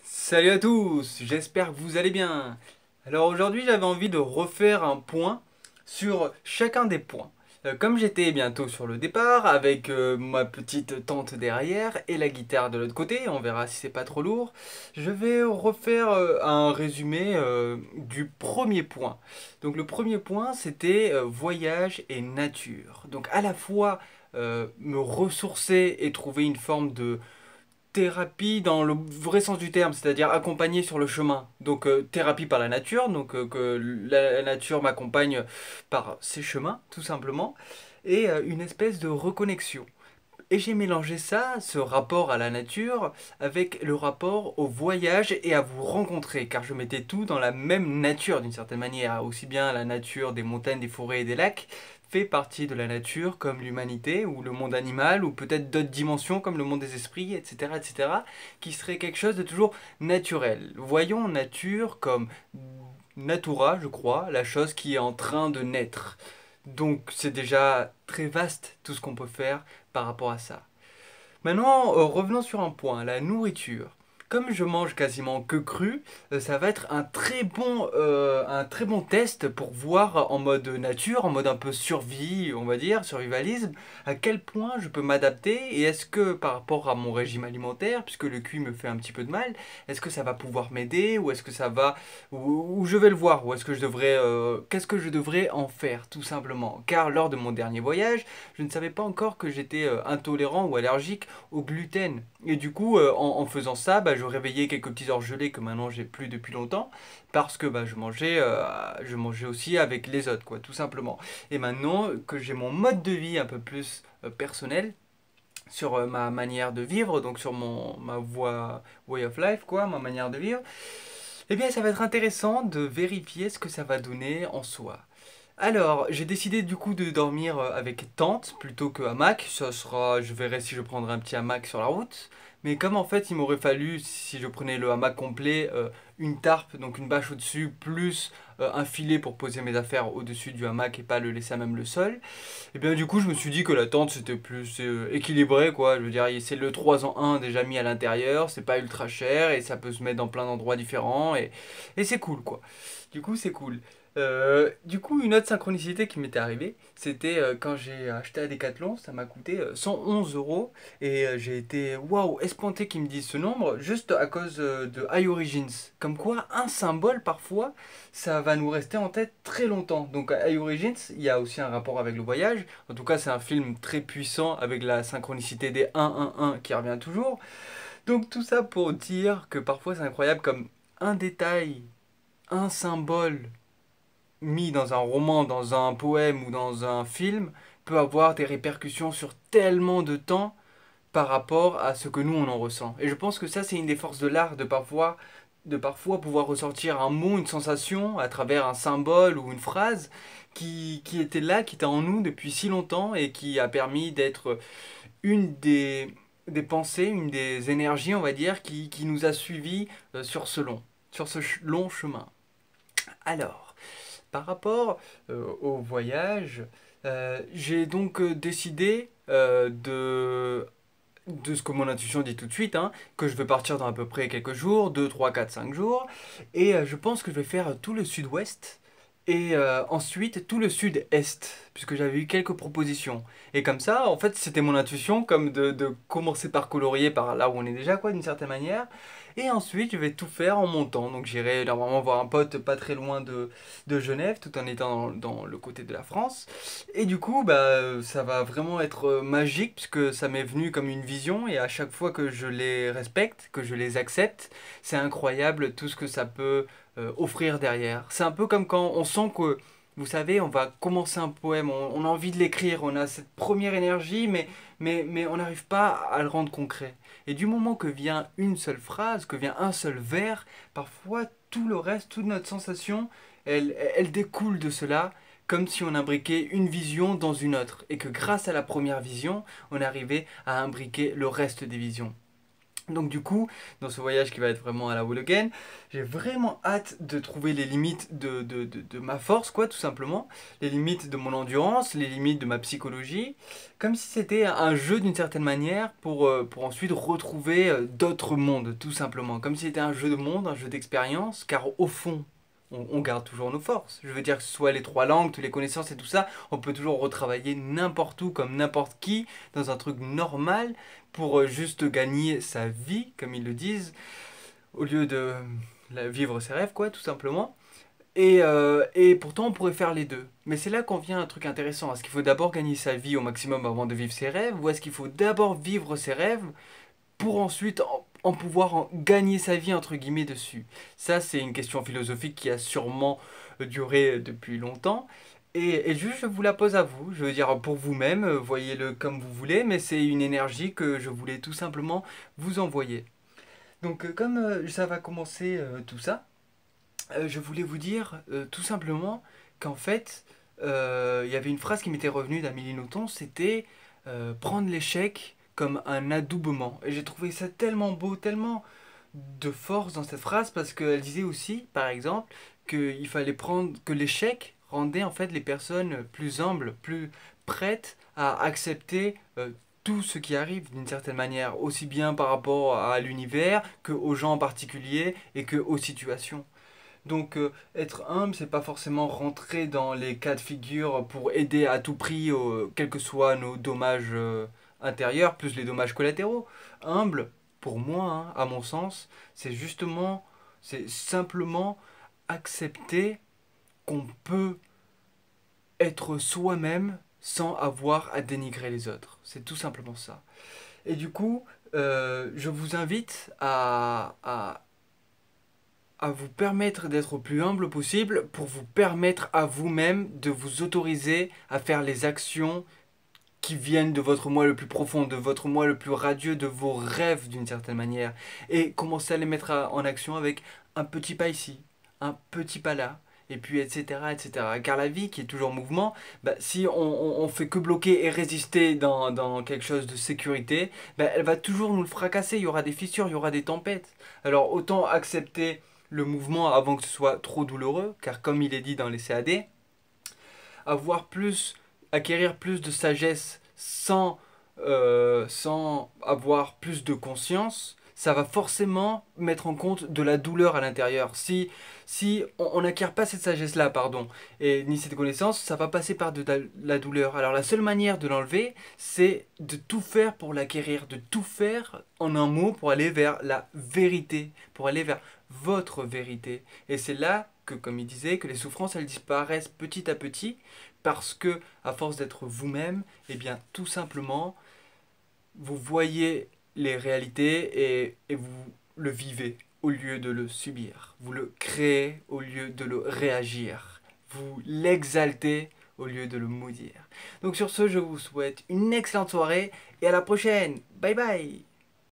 Salut à tous, j'espère que vous allez bien. Alors aujourd'hui j'avais envie de refaire un point sur chacun des points. Comme j'étais bientôt sur le départ avec ma petite tente derrière et la guitare de l'autre côté, on verra si c'est pas trop lourd, je vais refaire un résumé du premier point. Donc le premier point c'était voyage et nature. Donc à la fois me ressourcer et trouver une forme de thérapie dans le vrai sens du terme, c'est-à-dire accompagner sur le chemin. Donc thérapie par la nature, donc que la nature m'accompagne par ses chemins, tout simplement, et une espèce de reconnexion. Et j'ai mélangé ça, ce rapport à la nature, avec le rapport au voyage et à vous rencontrer, car je mettais tout dans la même nature d'une certaine manière, aussi bien la nature des montagnes, des forêts et des lacs fait partie de la nature comme l'humanité ou le monde animal ou peut-être d'autres dimensions comme le monde des esprits, etc., etc., qui serait quelque chose de toujours naturel. Voyons nature comme natura, je crois, la chose qui est en train de naître. Donc c'est déjà très vaste tout ce qu'on peut faire par rapport à ça. Maintenant, revenons sur un point, la nourriture. Comme je mange quasiment que cru, ça va être un très bon test pour voir en mode nature, en mode un peu survie, on va dire, survivalisme, à quel point je peux m'adapter et est-ce que par rapport à mon régime alimentaire, puisque le cuit me fait un petit peu de mal, est-ce que ça va pouvoir m'aider ou est-ce que ça va, ou je vais le voir, ou est-ce que je devrais, qu'est-ce que je devrais en faire tout simplement. Car lors de mon dernier voyage, je ne savais pas encore que j'étais intolérant ou allergique au gluten. Et du coup, en faisant ça, bah, je réveillais quelques petits orgelets que maintenant j'ai plus depuis longtemps, parce que bah, je mangeais aussi avec les autres, quoi, tout simplement. Et maintenant que j'ai mon mode de vie un peu plus personnel, sur ma manière de vivre, donc sur ma way of life, quoi, ma manière de vivre, eh bien ça va être intéressant de vérifier ce que ça va donner en soi. Alors, j'ai décidé du coup de dormir avec tente plutôt que hamac. Ça sera, je verrai si je prendrai un petit hamac sur la route. Mais comme en fait, il m'aurait fallu, si je prenais le hamac complet, une tarpe, donc une bâche au-dessus, plus un filet pour poser mes affaires au-dessus du hamac et pas le laisser à même le sol. Et bien du coup, je me suis dit que la tente c'était plus équilibré quoi. Je veux dire, c'est le 3 en un déjà mis à l'intérieur, c'est pas ultra cher et ça peut se mettre dans plein d'endroits différents et c'est cool quoi. Du coup, c'est cool. Du coup, une autre synchronicité qui m'était arrivée, c'était quand j'ai acheté à Decathlon, ça m'a coûté 111 euros et j'ai été waouh, espanté qu'ils me disent ce nombre juste à cause de iOrigins. Comme quoi, un symbole parfois, ça va nous rester en tête très longtemps. Donc, iOrigins, il y a aussi un rapport avec le voyage. En tout cas, c'est un film très puissant avec la synchronicité des 1-1-1 qui revient toujours. Donc, tout ça pour dire que parfois c'est incroyable comme un détail, un symbole mis dans un roman, dans un poème ou dans un film peut avoir des répercussions sur tellement de temps par rapport à ce que nous on en ressent. Et je pense que ça c'est une des forces de l'art de parfois pouvoir ressortir un mot, une sensation à travers un symbole ou une phrase qui était là, qui était en nous depuis si longtemps et qui a permis d'être une des pensées, une des énergies on va dire qui nous a suivis sur ce long chemin. Alors, par rapport au voyage, j'ai donc décidé de ce que mon intuition dit tout de suite, hein, que je vais partir dans à peu près quelques jours, 2, 3, 4, 5 jours, et je pense que je vais faire tout le sud-ouest, et ensuite tout le sud-est, puisque j'avais eu quelques propositions. Et comme ça, en fait, c'était mon intuition, comme de commencer par colorier par là où on est déjà, quoi, d'une certaine manière. Et ensuite, je vais tout faire en montant. Donc j'irai normalement voir un pote pas très loin de Genève, tout en étant dans le côté de la France. Et du coup, bah, ça va vraiment être magique, puisque ça m'est venu comme une vision, et à chaque fois que je les respecte, que je les accepte, c'est incroyable tout ce que ça peut offrir derrière. C'est un peu comme quand on sent que, vous savez, on va commencer un poème, on a envie de l'écrire, on a cette première énergie, mais on n'arrive pas à le rendre concret. Et du moment que vient une seule phrase, que vient un seul vers, parfois tout le reste, toute notre sensation, elle découle de cela, comme si on imbriquait une vision dans une autre, et que grâce à la première vision, on arrivait à imbriquer le reste des visions. Donc du coup, dans ce voyage qui va être vraiment à la wall again, j'ai vraiment hâte de trouver les limites de ma force, quoi, tout simplement. Les limites de mon endurance, les limites de ma psychologie. Comme si c'était un jeu d'une certaine manière pour ensuite retrouver d'autres mondes, tout simplement. Comme si c'était un jeu de monde, un jeu d'expérience, car au fond, on garde toujours nos forces. Je veux dire que ce soit les trois langues, toutes les connaissances et tout ça, on peut toujours retravailler n'importe où, comme n'importe qui, dans un truc normal, pour juste gagner sa vie, comme ils le disent, au lieu de vivre ses rêves, quoi, tout simplement. Et pourtant, on pourrait faire les deux. Mais c'est là qu'on vient à un truc intéressant. Est-ce qu'il faut d'abord gagner sa vie au maximum avant de vivre ses rêves, ou est-ce qu'il faut d'abord vivre ses rêves pour ensuite en pouvoir gagner sa vie entre guillemets dessus? Ça, c'est une question philosophique qui a sûrement duré depuis longtemps. Et juste, je vous la pose à vous. Je veux dire, pour vous-même, voyez-le comme vous voulez, mais c'est une énergie que je voulais tout simplement vous envoyer. Donc, comme ça va commencer tout ça, je voulais vous dire tout simplement qu'en fait, il y avait une phrase qui m'était revenue d'Amélie Nothomb, c'était prendre l'échec comme un adoubement. Et j'ai trouvé ça tellement beau, tellement de force dans cette phrase, parce qu'elle disait aussi, par exemple, qu'il fallait prendre, que l'échec rendait en fait les personnes plus humbles, plus prêtes à accepter tout ce qui arrive d'une certaine manière, aussi bien par rapport à l'univers que aux gens en particulier et que aux situations. Donc être humble, c'est pas forcément rentrer dans les cas de figure pour aider à tout prix, quels que soient nos dommages intérieurs, plus les dommages collatéraux. Humble, pour moi, hein, à mon sens, c'est justement, c'est simplement accepter qu'on peut être soi-même sans avoir à dénigrer les autres. C'est tout simplement ça. Et du coup, je vous invite à vous permettre d'être au plus humble possible pour vous permettre à vous-même de vous autoriser à faire les actions qui viennent de votre moi le plus profond, de votre moi le plus radieux, de vos rêves d'une certaine manière. Et commencer à les mettre en action avec un petit pas ici, un petit pas là, et puis etc. etc. Car la vie qui est toujours en mouvement, bah, si on fait que bloquer et résister dans quelque chose de sécurité, bah, elle va toujours nous le fracasser, il y aura des fissures, il y aura des tempêtes. Alors autant accepter le mouvement avant que ce soit trop douloureux, car comme il est dit dans les CAD, avoir plus, acquérir plus de sagesse sans avoir plus de conscience, ça va forcément mettre en compte de la douleur à l'intérieur. Si on n'acquiert pas cette sagesse-là, pardon, et ni cette connaissance, ça va passer par de la douleur. Alors la seule manière de l'enlever, c'est de tout faire pour l'acquérir, de tout faire en un mot pour aller vers la vérité, pour aller vers votre vérité. Et c'est là que, comme il disait, que les souffrances, elles disparaissent petit à petit, parce que, à force d'être vous-même, eh bien, tout simplement, vous voyez les réalités et vous le vivez au lieu de le subir. Vous le créez au lieu de le réagir. Vous l'exaltez au lieu de le maudire. Donc sur ce, je vous souhaite une excellente soirée et à la prochaine. Bye bye.